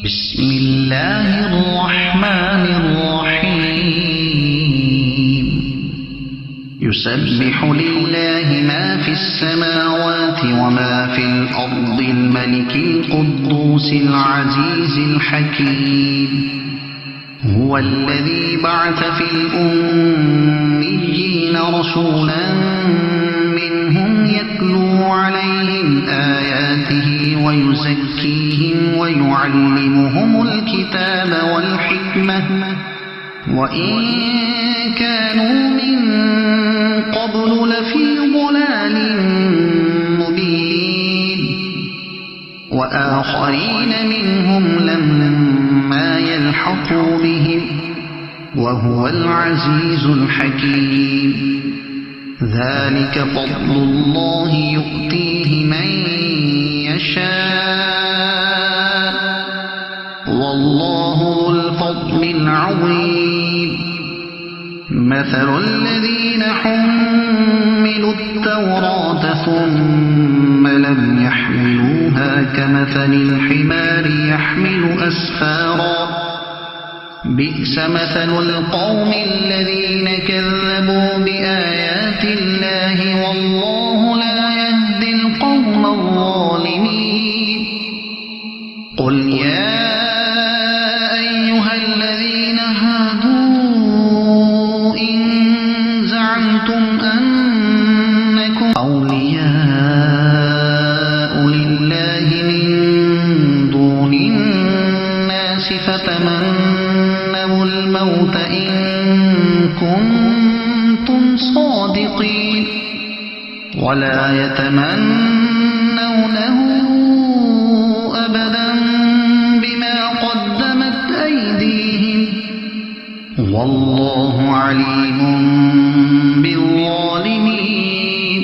بسم الله الرحمن الرحيم يسبح لله ما في السماوات وما في الأرض الملك القدوس العزيز الحكيم هو الذي بعث في الأميين رسولا منهم يتلو عليهم آياته ويزكيهم ويعلمهم الكتاب والحكمة وإن كانوا من قبل لفي ضلال مبين وآخرين منهم لما يلحقوا بهم وهو العزيز الحكيم ذلك فضل الله يؤتيه من يشاء والله ذو الفضل العظيم مثل الذين حملوا التوراة ثم لم يحملوها كمثل الحمار يحمل أسفارا بئس مثل القوم الذين كذبوا بآيات الله والله لا يهدي القوم الظالمين قل يا أيها الذين هادوا إن زعمتم أنكم أولياء لله من دون الناس فتمنوا الموت إن كنتم صادقين ولا يتمنونه أبدا بما قدمت أيديهم والله عليم بالظالمين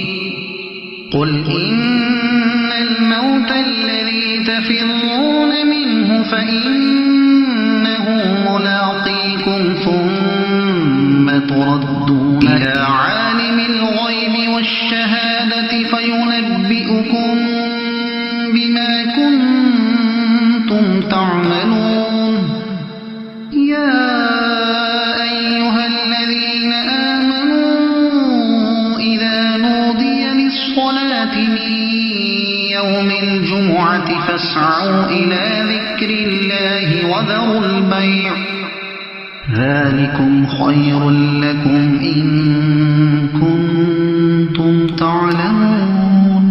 قل إن الموت الذي تفرون منه فإنه ملاقيكم ثم تردون إلى عالم الغيب والشهادة فينبئكم بما كنتم تعملون يا أيها الذين آمنوا إذا نودي للصلاة من يوم الجمعة فاسعوا إلى ذكر الله وذروا البيع ذلكم خير لكم إن كنتم تعلمون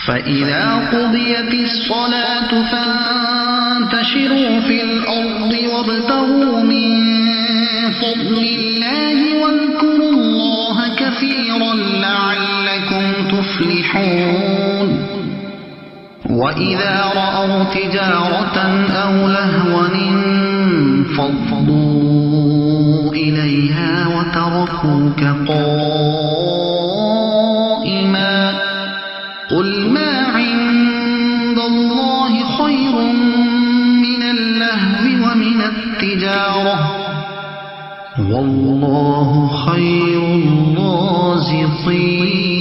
فإذا قضيت الصلاة فانتشروا في الأرض وابتغوا من فضل الله واذكروا الله كثيرا لعلكم تفلحون وإذا رأوا تجارة أو لهوا انفضوا إليها وتركوك قائما قل ما عند الله خير من اللهو ومن التجارة والله خير الرازقين